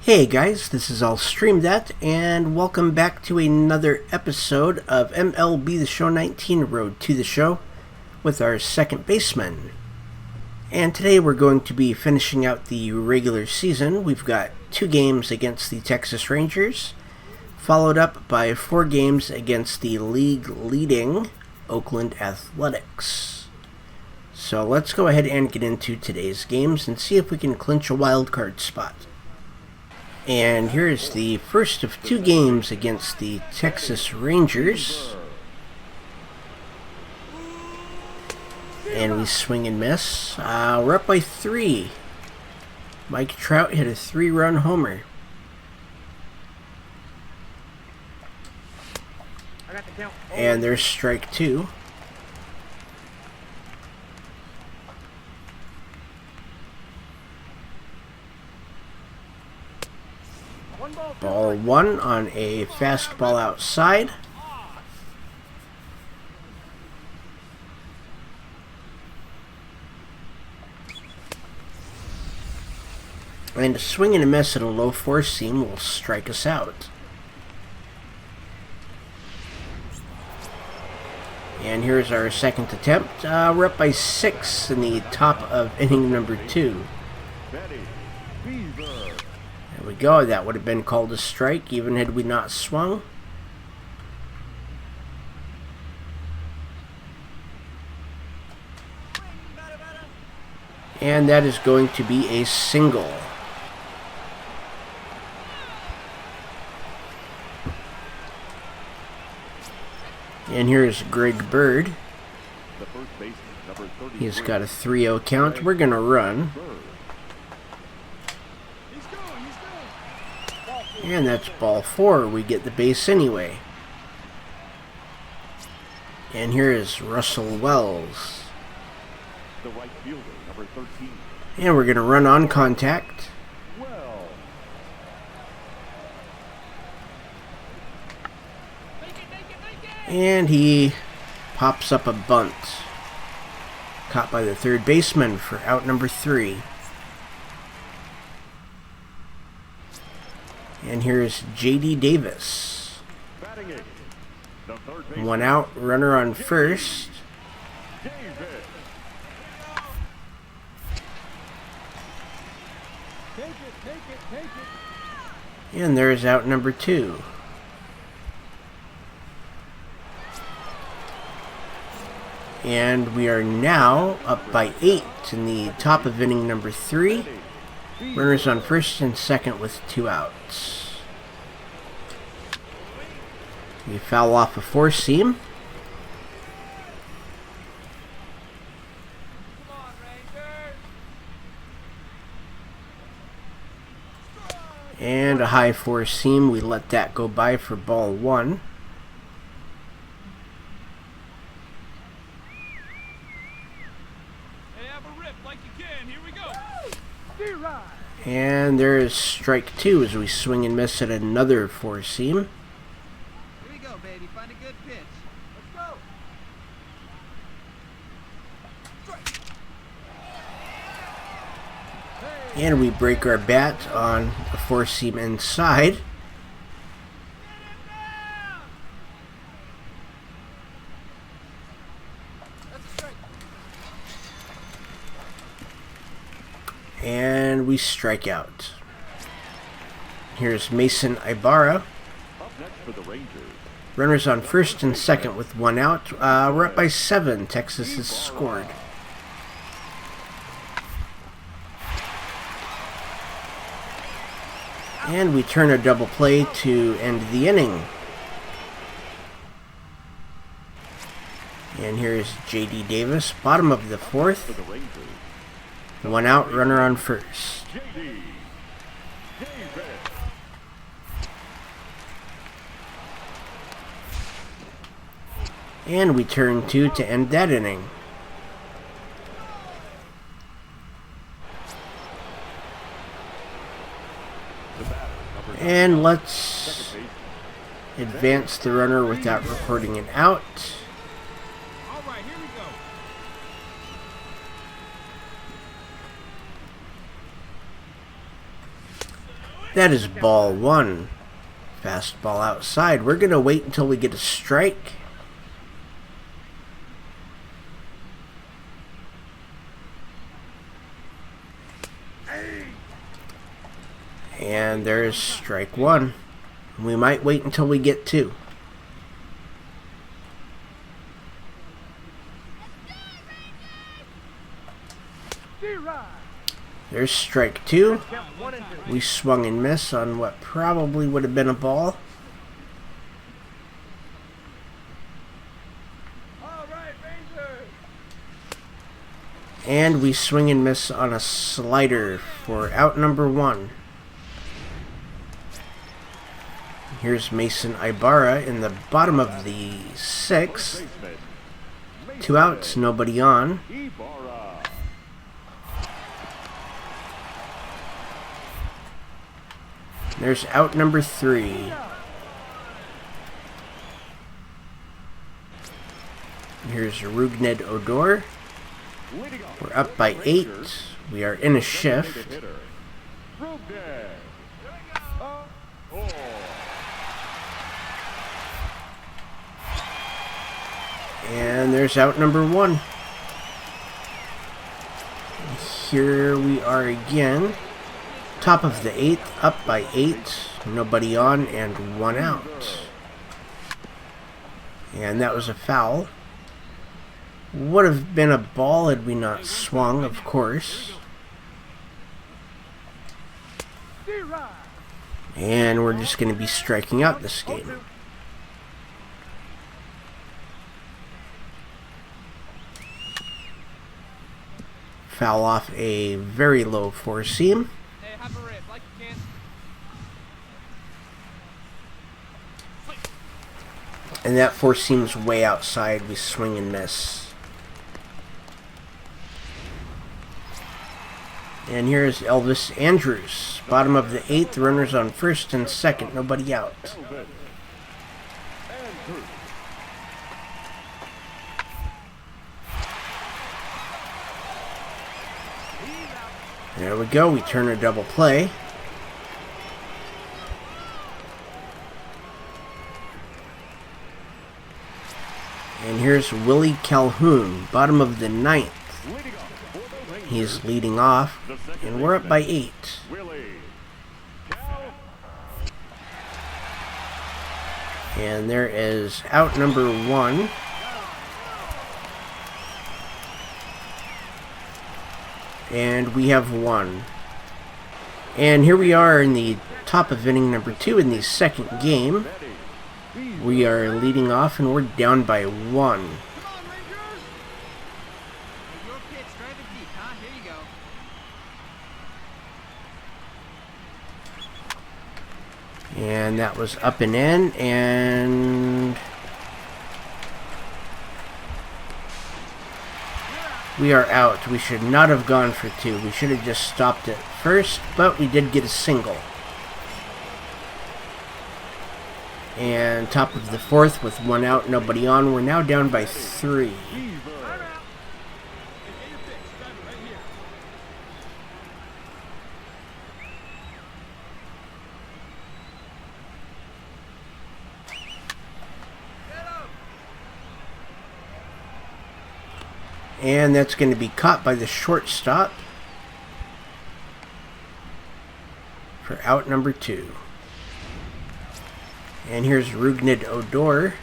Hey guys, this is All Stream That, and welcome back to another episode of MLB The Show 19 Road to the Show with our second baseman. And today we're going to be finishing out the regular season. We've got 2 games against the Texas Rangers, followed up by 4 games against the league-leading Oakland Athletics. So let's go ahead and get into today's games and see if we can clinch a wildcard spot. And here's the first of 2 games against the Texas Rangers. And we swing and miss. We're up by 3. Mike Trout hit a 3-run homer. And there's strike 2. Ball 1 on a fastball outside. And a swing and a miss at a low 4-seam will strike us out. And here's our second attempt. We're up by 6 in the top of inning number 2. There we go. That would have been called a strike even had we not swung. And that is going to be a single. And here's Greg Bird. He's got a 3-0 count. We're going to run. And that's ball 4. We get the base anyway. And here is Russell Wells. And we're going to run on contact. And he pops up a bunt. Caught by the third baseman for out number 3. And here's J.D. Davis. 1 out, runner on first. And there's out number 2. And we are now up by 8 in the top of inning number 3. Runners on first and second with 2 outs. We foul off a 4-seam. And a high 4-seam. We let that go by for ball 1. And there is strike 2 as we swing and miss at another 4-seam. Here we go, baby. Find a good pitch. Let's go. And we break our bat on a 4-seam inside. And we strike out. Here's Mason Ibarra. Runners on first and second with 1 out. We're up by 7. Texas has scored. And we turn a double play to end the inning. And here's J.D. Davis, bottom of the 4th. 1 out, runner on first. And we turn 2 to end that inning. And let's advance the runner without recording an out. That is ball one. Fastball outside. We're going to wait until we get a strike. And there's strike one. We might wait until we get two. There's strike two. We swung and missed on what probably would have been a ball. And we swing and miss on a slider for out number one. Here's Mason Ibarra in the bottom of the sixth. 2 outs, nobody on. There's out number 3. Here's Rougned Odor. We're up by 8. We are in a shift. And there's out number 1. Here we are again. Top of the 8th, up by 8. Nobody on and 1 out. And that was a foul. Would have been a ball had we not swung, of course. And we're just going to be striking out this game. Foul off a very low four seam. Hey, have a rip, like you can. And that four seam's way outside. We swing and miss. And here's Elvis Andrews. Bottom of the 8th, runners on first and second, nobody out. There we go, we turn a double play. And here's Willie Calhoun, bottom of the 9th. He's leading off, and we're up by 8. And there is out number 1. And we have 1. And here we are in the top of inning number 2 in the second game. We are leading off, and we're down by 1. Come on, Rangers! Your pitch, drive it deep, huh? Here you go. And that was up and in, and we are out. We should not have gone for 2. We should have just stopped it first, but we did get a single. And top of the 4th with 1 out, nobody on. We're now down by 3. And that's going to be caught by the shortstop for out number 2. And here's Rougned Odor,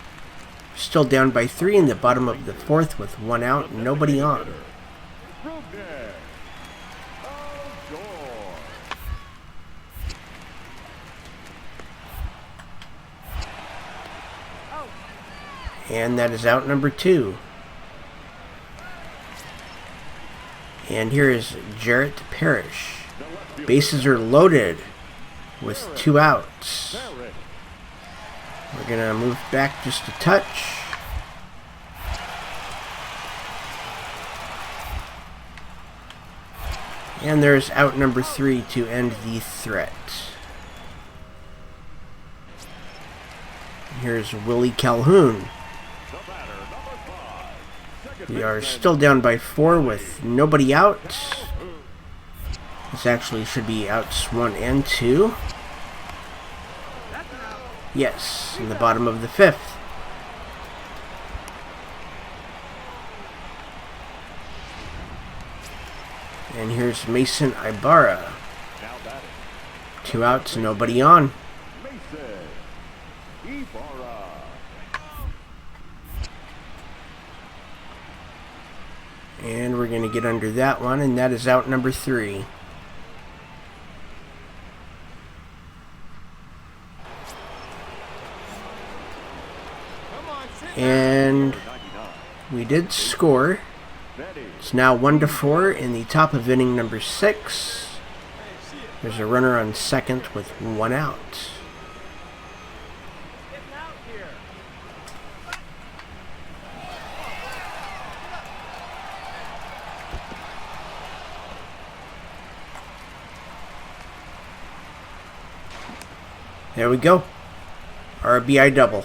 still down by 3 in the bottom of the 4th with 1 out, nobody on. And that is out number 2. And here is Jarrett Parrish. Bases are loaded with 2 outs. We're going to move back just a touch. And there's out number 3 to end the threat. Here's Willie Calhoun. We are still down by 4 with nobody out. This actually should be outs 1 and 2. Yes, in the bottom of the 5th. And here's Mason Ibarra. 2 outs, nobody on. And we're going to get under that one, and that is out number 3. And we did score. It's now 1-4 in the top of inning number 6. There's a runner on second with 1 out. There we go. RBI double.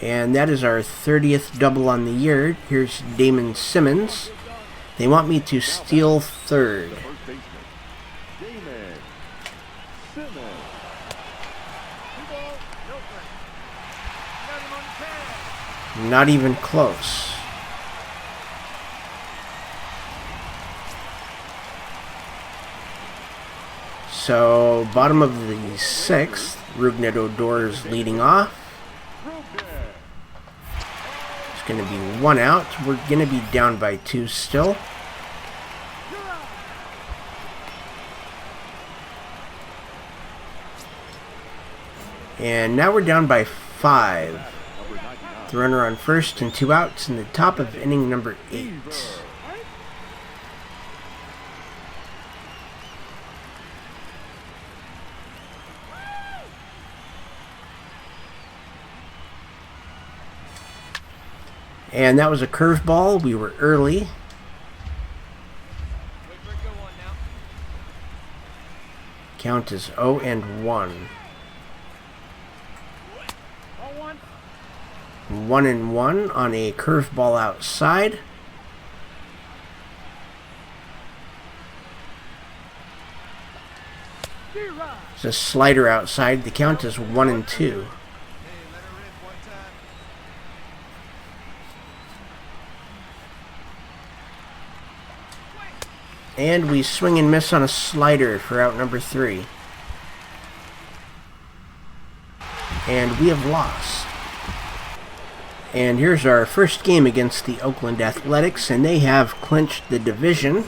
And that is our 30th double on the year. Here's Damon Simmons. They want me to steal third. Not even close. So, bottom of the 6th, Rougned Odor is leading off. It's going to be 1 out. We're going to be down by 2 still. And now we're down by 5. The runner on first and 2 outs in the top of inning number 8. And that was a curveball. We were early. Count is 0-1. 1-1 on a curveball outside. It's a slider outside. The count is 1-2. And we swing and miss on a slider for out number 3. And we have lost. And here's our first game against the Oakland Athletics, and they have clinched the division.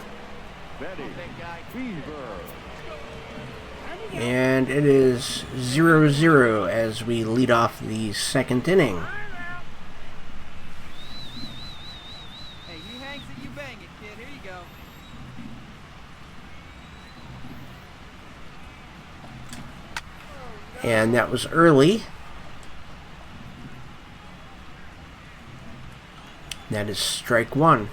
And it is 0-0 as we lead off the 2nd inning. And that was early. That is strike 1.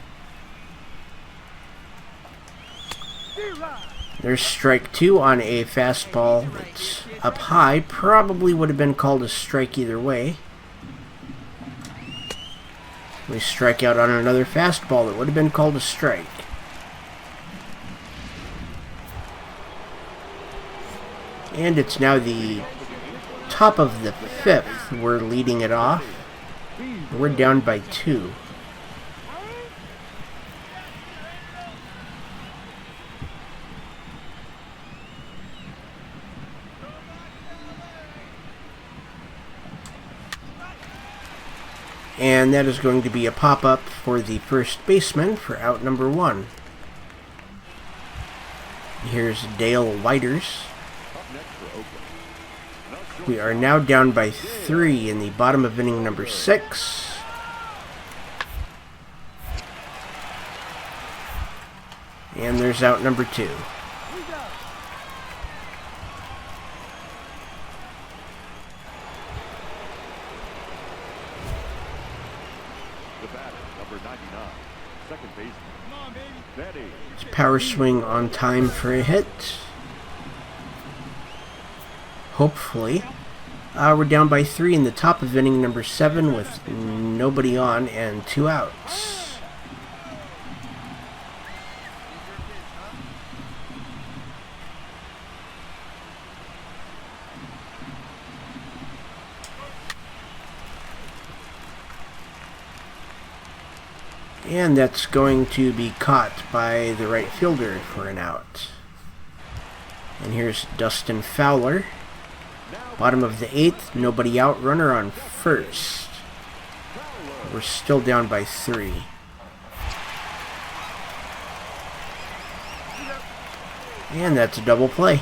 There's strike 2 on a fastball that's up high. Probably would have been called a strike either way. We strike out on another fastball that would have been called a strike. And it's now the top of the 5th. We're leading it off. We're down by 2. And that is going to be a pop-up for the first baseman for out number 1. Here's Dale Whiters. We are now down by 3 in the bottom of inning number 6. And there's out number 2. It's power swing on time for a hit. Hopefully. We're down by 3 in the top of inning number 7 with nobody on and 2 outs. And that's going to be caught by the right fielder for an out. And here's Dustin Fowler. Bottom of the 8th, nobody out, runner on first. We're still down by 3. And that's a double play.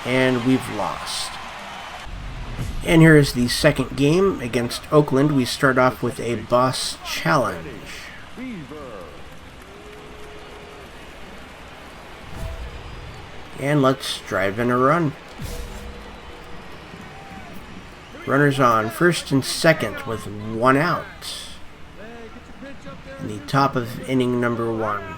And we've lost. And here is the second game against Oakland. We start off with a boss challenge. And let's drive in a run. Runners on first and second with 1 out. In the top of inning number 1.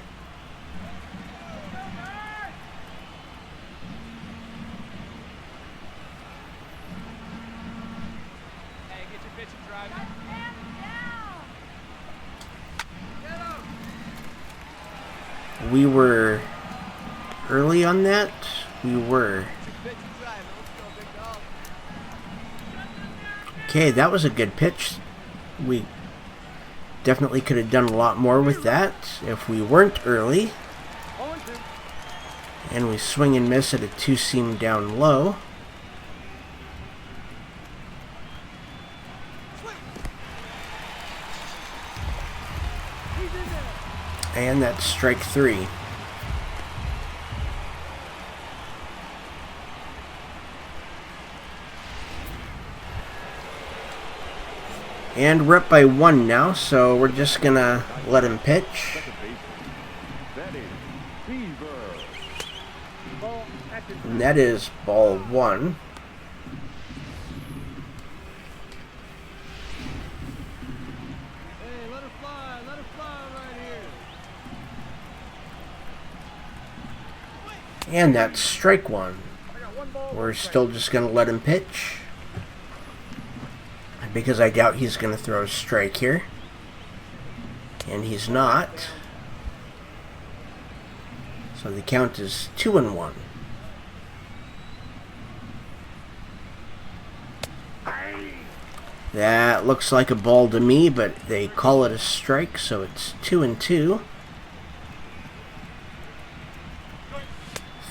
We were early on that. We were. Okay, that was a good pitch. We definitely could have done a lot more with that if we weren't early. And we swing and miss at a 2-seam down low. And that's strike 3. And we're up by 1 now, so we're just gonna let him pitch. And that is ball 1. Hey, let her fly right here. And that's strike 1. We're still just gonna let him pitch, because I doubt he's going to throw a strike here. And he's not. So the count is 2-1. That looks like a ball to me, but they call it a strike, so it's 2-2.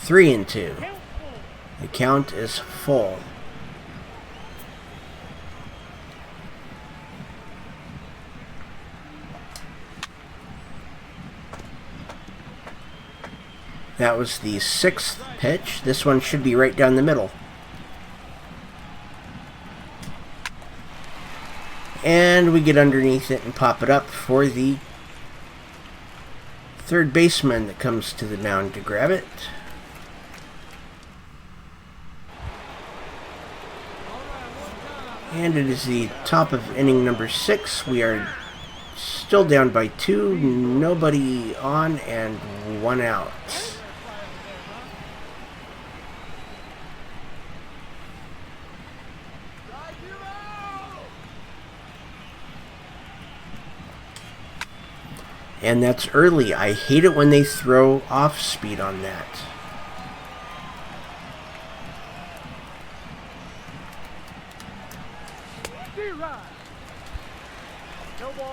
3-2. The count is full. That was the 6th pitch. This one should be right down the middle. And we get underneath it and pop it up for the third baseman that comes to the mound to grab it. And it is the top of inning number 6. We are still down by 2, nobody on, and 1 out. And that's early. I hate it when they throw off speed on that.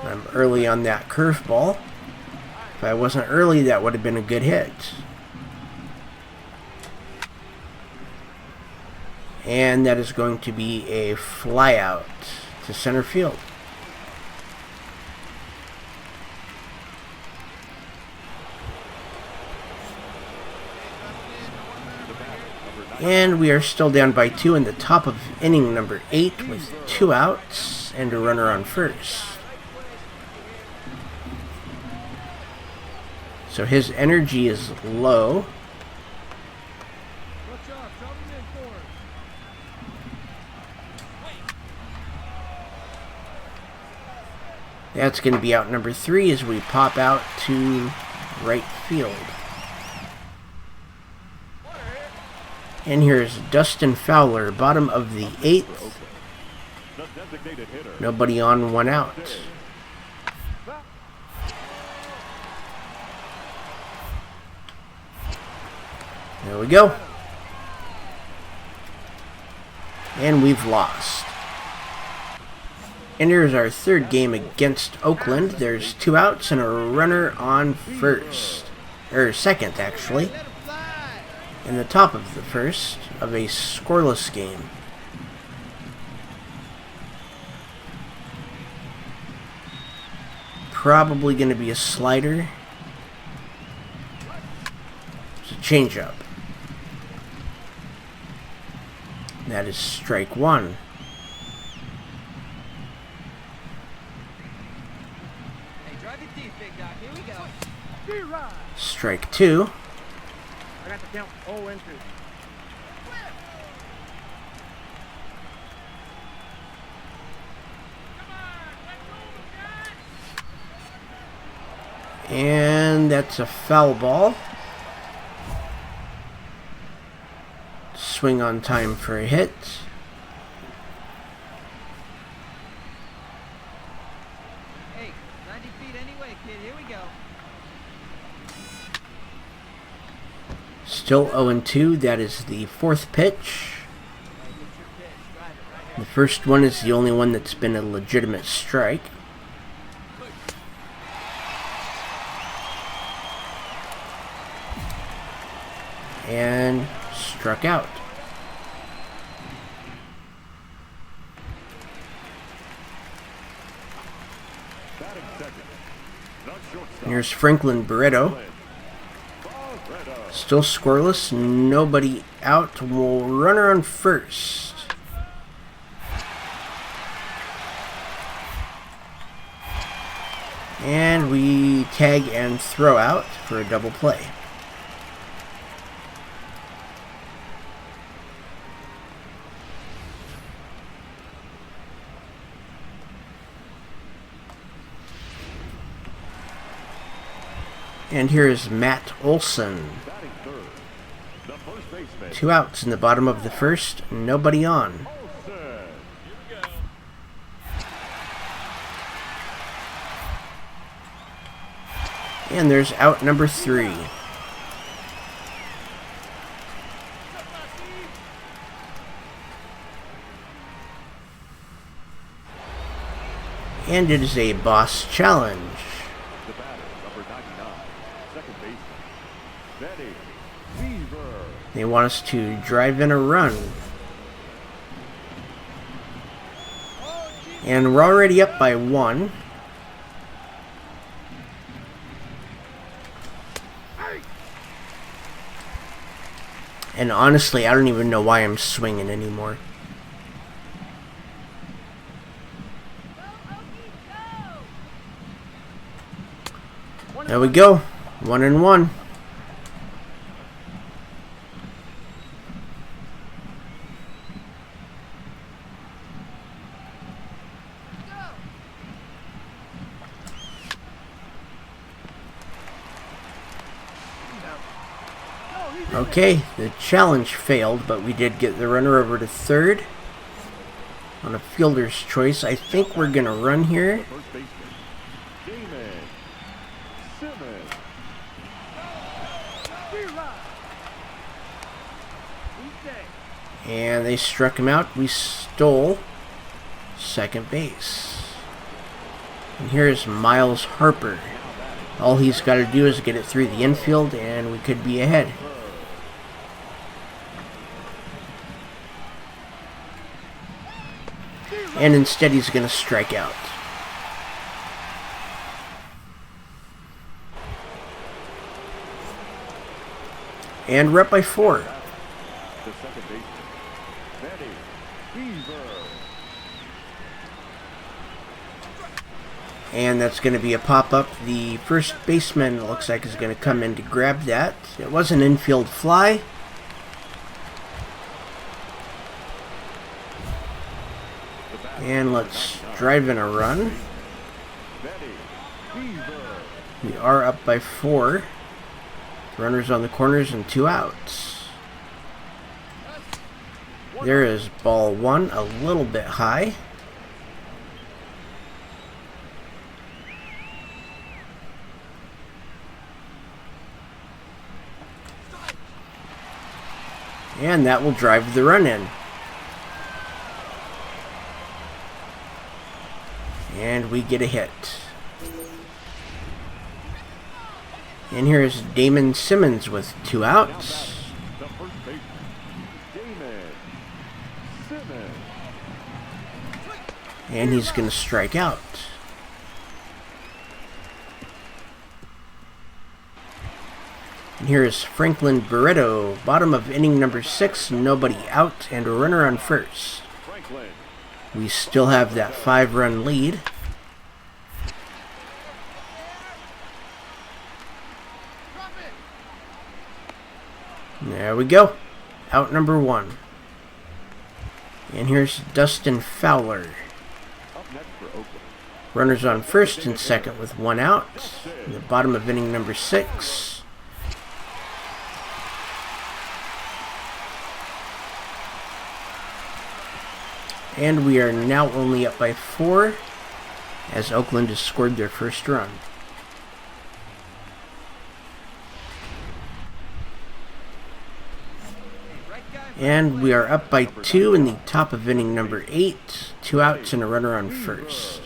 I'm early on that curveball. If I wasn't early, that would have been a good hit. And that is going to be a fly out to center field. And we are still down by 2 in the top of inning number 8 with 2 outs and a runner on first. So his energy is low. That's going to be out number 3 as we pop out to right field. And here's Dustin Fowler, bottom of the 8th. Nobody on, 1 out. There we go. And we've lost. And here's our third game against Oakland. There's 2 outs and a runner on first. Or second, actually. In the top of the first of a scoreless game. Probably going to be a slider. It's a changeup. That is strike 1. Strike 2. I got the count 0 and 2. And that's a foul ball. Swing on time for a hit. Hey, 90 feet anyway, kid. Here we go. Still 0-2. That is the 4th pitch. The first one is the only one that's been a legitimate strike. And struck out. And here's Franklin Barreto. Still scoreless, nobody out. We'll runner on first. And we tag and throw out for a double play. And here is Matt Olson. 2 outs in the bottom of the first, nobody on. And there's out number 3. And it is a boss challenge. They want us to drive in a run. And we're already up by 1. And honestly, I don't even know why I'm swinging anymore. There we go. 1-1. Okay, the challenge failed, but we did get the runner over to third on a fielder's choice. I think we're going to run here. And they struck him out. We stole second base. And here's Miles Harper. All he's got to do is get it through the infield, and we could be ahead. And instead he's going to strike out. And we're up by 4. And that's going to be a pop-up. The first baseman, it looks like, is going to come in to grab that. It was an infield fly. And let's drive in a run. We are up by 4. Runners on the corners and 2 outs. There is ball 1, a little bit high. And that will drive the run in. And we get a hit. And here's Damon Simmons with 2 outs. The first baseman, Damon Simmons. And he's going to strike out. And here's Franklin Barreto, bottom of inning number 6, nobody out, and a runner on first. Franklin. We still have that 5-run lead. There we go. Out number 1. And here's Dustin Fowler. Up next for Oakland. Runners on first and second with 1 out. In the bottom of inning number 6. And we are now only up by 4 as Oakland has scored their first run. And we are up by 2 in the top of inning number 8. 2 outs and a runner on first.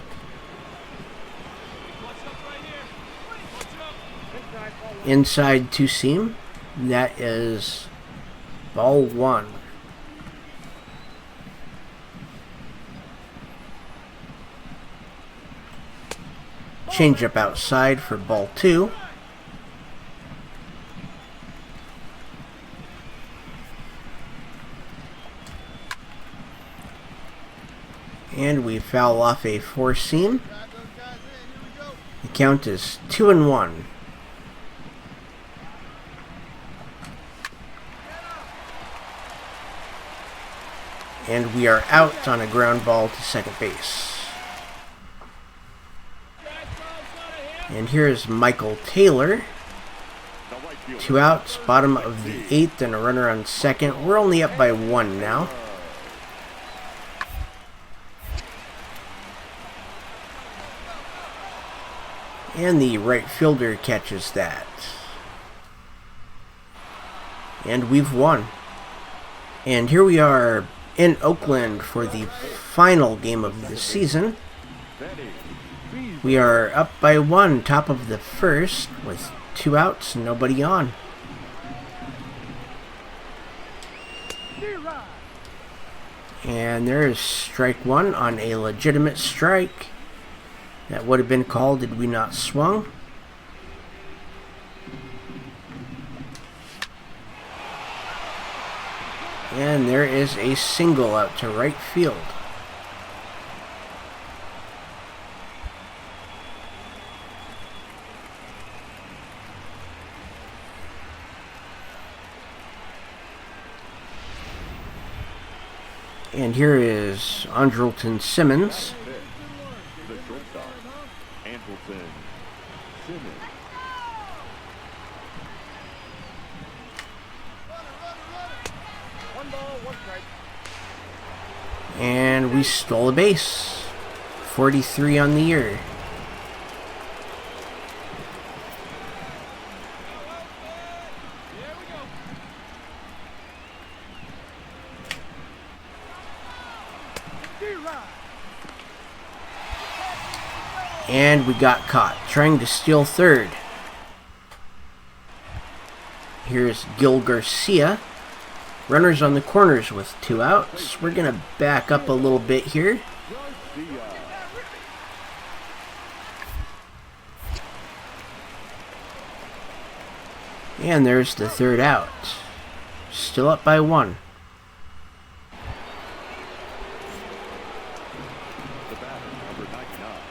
Inside 2 seam. That is ball 1. Change up outside for ball 2. And we foul off a 4 seam. The count is 2-1. And we are out on a ground ball to second base. And here's Michael Taylor. 2 outs, bottom of the 8th, and a runner on second. We're only up by 1 now. And the right fielder catches that. And we've won. And here we are in Oakland for the final game of the season. We are up by 1, top of the first, with 2 outs, nobody on. And there is strike 1 on a legitimate strike. That would have been called had we not swung. And there is a single out to right field. And here is Andrelton Simmons. The shortstop, Andrelton Simmons. One ball, 1 strike. And we stole a base. 43 on the year. And we got caught trying to steal third. Here's Gil Garcia. Runners on the corners with 2 outs. We're going to back up a little bit here. And there's the 3rd out. Still up by 1.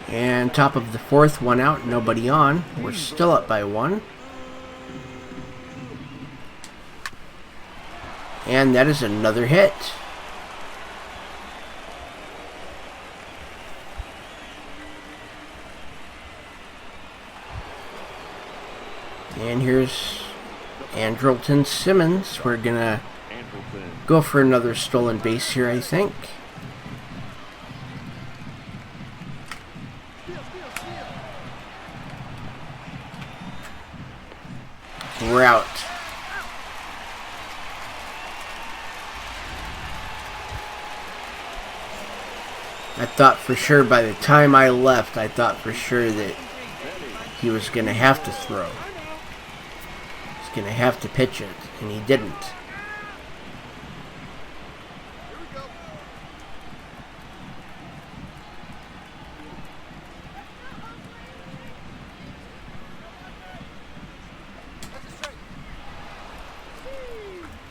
And top of the 4th, 1 out, nobody on. We're still up by 1. And that is another hit. And here's Andrelton Simmons. We're going to go for another stolen base here, I think. We're out. I thought for sure by the time I left, I thought for sure that he was going to have to throw. He's going to have to pitch it, and he didn't.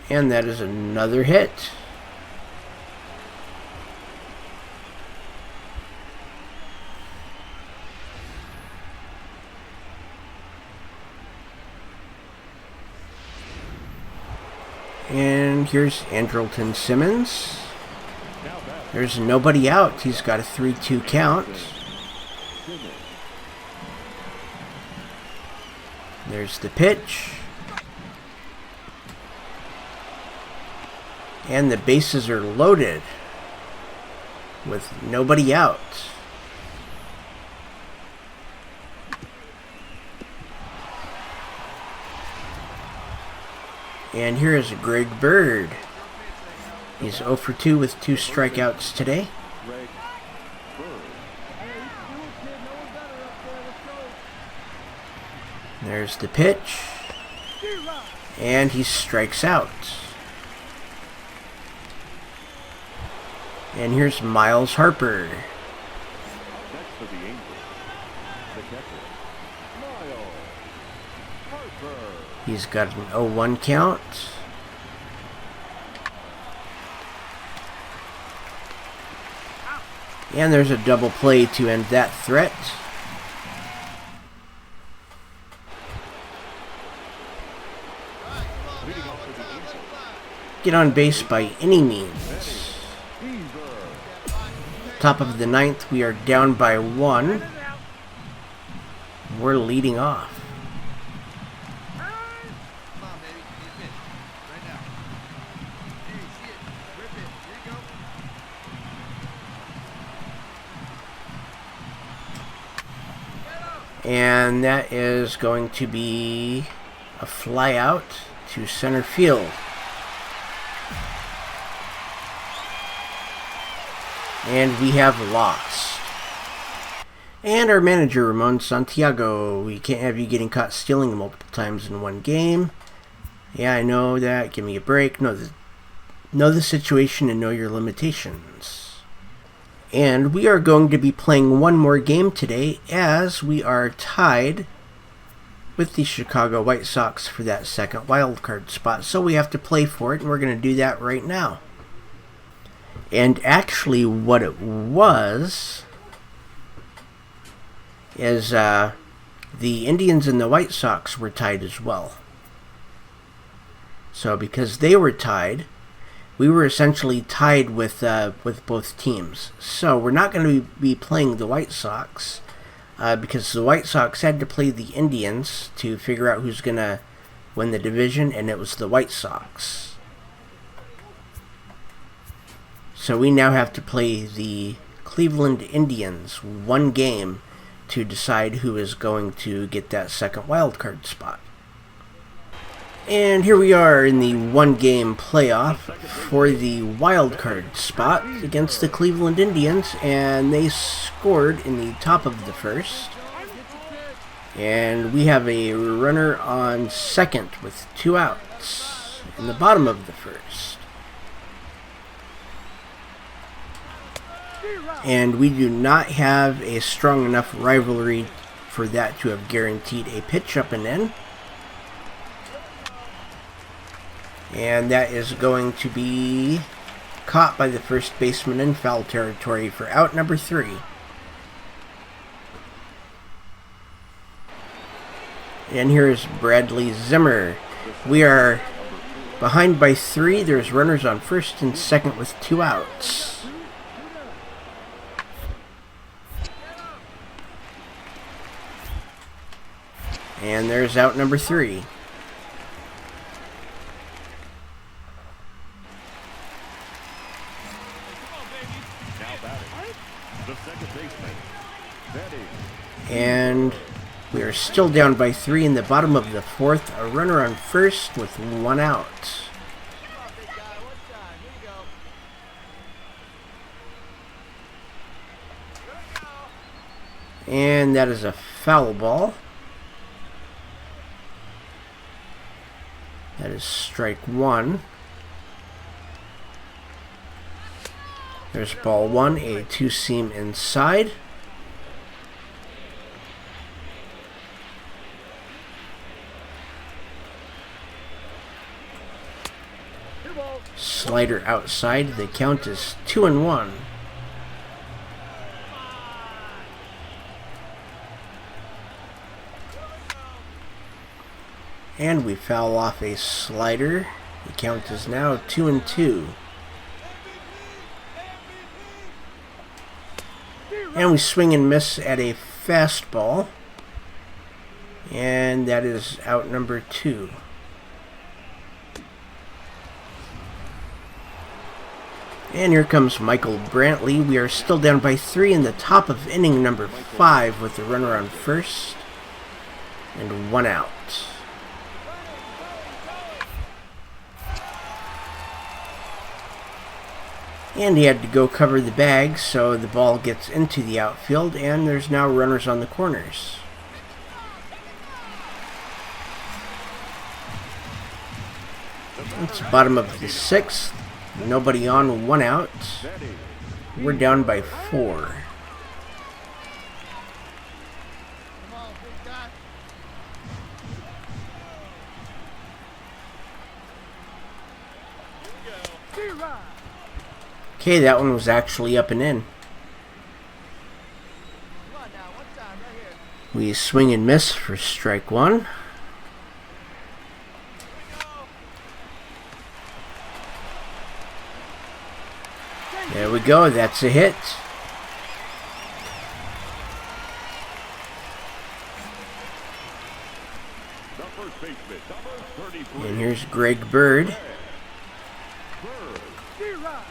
And that is another hit. And here's Andrelton Simmons. There's nobody out. He's got a 3-2 count. There's the pitch. And the bases are loaded with nobody out. And here is Greg Bird. He's 0 for 2 with 2 strikeouts today. There's the pitch. And he strikes out. And here's Miles Harper. Next for the Angels, the catcher, Miles Harper. He's got an 0-1 count. And there's a double play to end that threat. Get on base by any means. Top of the 9th, we are down by 1. We're leading off. Come on, baby. Give me a pitch. Right now. Hey, see it. Rip it. Here you go. And that is going to be a fly out to center field. And we have lost. And our manager, Ramon Santiago. We can't have you getting caught stealing multiple times in one game. Yeah, I know that. Give me a break. Know the situation and know your limitations. And we are going to be playing one more game today, as we are tied with the Chicago White Sox for that second wildcard spot. So we have to play for it, and we're going to do that right now. And actually what it was is the Indians and the White Sox were tied as well. So because they were tied, we were essentially tied with both teams. So we're not going to be playing the White Sox because the White Sox had to play the Indians to figure out who's going to win the division, and it was the White Sox. So we now have to play the Cleveland Indians one game to decide who is going to get that second wildcard spot. And here we are in the one-game playoff for the wildcard spot against the Cleveland Indians, and they scored in the top of the first. And we have a runner on second with 2 outs in the bottom of the first. And we do not have a strong enough rivalry for that to have guaranteed a pitch up and in. And that is going to be caught by the first baseman in foul territory for out number 3. And here is Bradley Zimmer. We are behind by 3. There's runners on first and second with 2 outs. And there's out number 3. Now batting, the second baseman, And we are still down by 3 in the bottom of the 4th. A runner on first with 1 out. And that is a foul ball. That is strike one. There's ball one, a two-seam inside. Slider outside. The count is 2-1. And we foul off a slider. The count is now 2-2. And we swing and miss at a fastball. And that is out number 2. And here comes Michael Brantley. We are still down by 3 in the top of inning number 5 with the runner on first and 1 out. And he had to go cover the bag, so the ball gets into the outfield, and there's now runners on the corners. It's the bottom of the 6th. Nobody on, 1 out. We're down by 4. Come on, big guy. Okay, that one was actually up and in. Come on now, one time right here. We swing and miss for strike 1. There we go, that's a hit. The first baseman, number 33. And here's Greg Bird.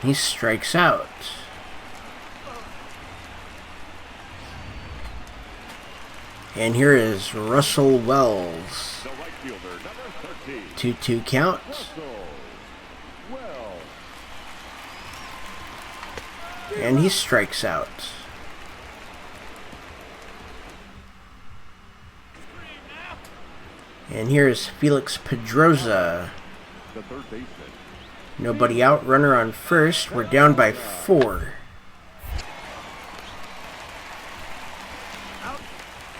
He strikes out. And here is Russell Wells. The right fielder, number 13. 2-2 count. Russell Wells. And he strikes out. And here is Felix Pedroza. The third baseman. Nobody out, runner on first. We're down by 4.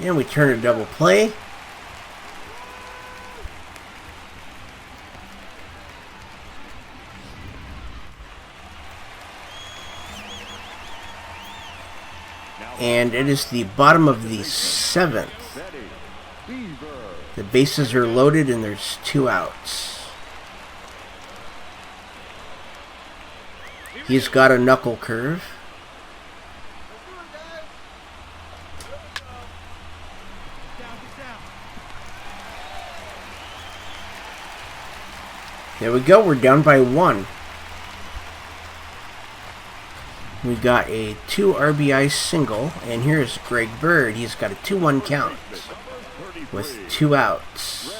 And we turn a double play. And it is the bottom of the 7th. The bases are loaded and there's 2 outs. He's got a knuckle curve. There we go, we're down by 1. We got a 2 RBI single, and here's Greg Bird. He's got a 2-1 count with 2 outs.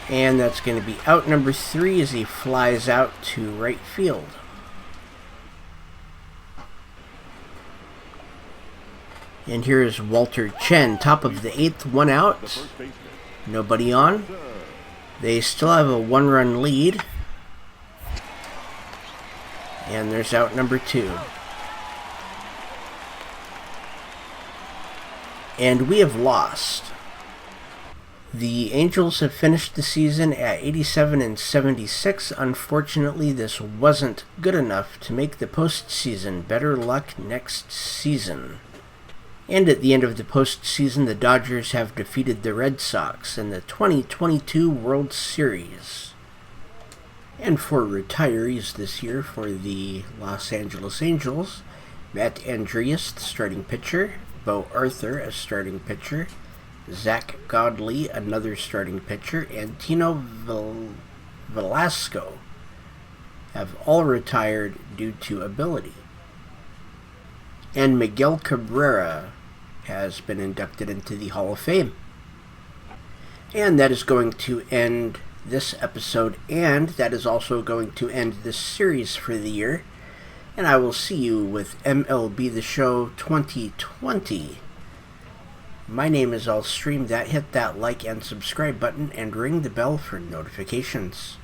And that's going to be out number 3 as he flies out to right field. And here is Walter Chen, top of the 8th, 1 out. Nobody on. They still have a 1-run lead. And there's out number 2. And we have lost. The Angels have finished the season at 87-76. Unfortunately, this wasn't good enough to make the postseason. Better luck next season. And at the end of the postseason, the Dodgers have defeated the Red Sox in the 2022 World Series. And for retirees this year for the Los Angeles Angels, Matt Andrius, the starting pitcher, Bo Arthur, a starting pitcher, Zach Godley, another starting pitcher, and Tino Velasco have all retired due to ability. And Miguel Cabrera has been inducted into the Hall of Fame. And that is going to end this episode, and that is also going to end this series for the year. And I will see you with MLB The Show 2020. My name is I'll Stream That. Hit that like and subscribe button and ring the bell for notifications.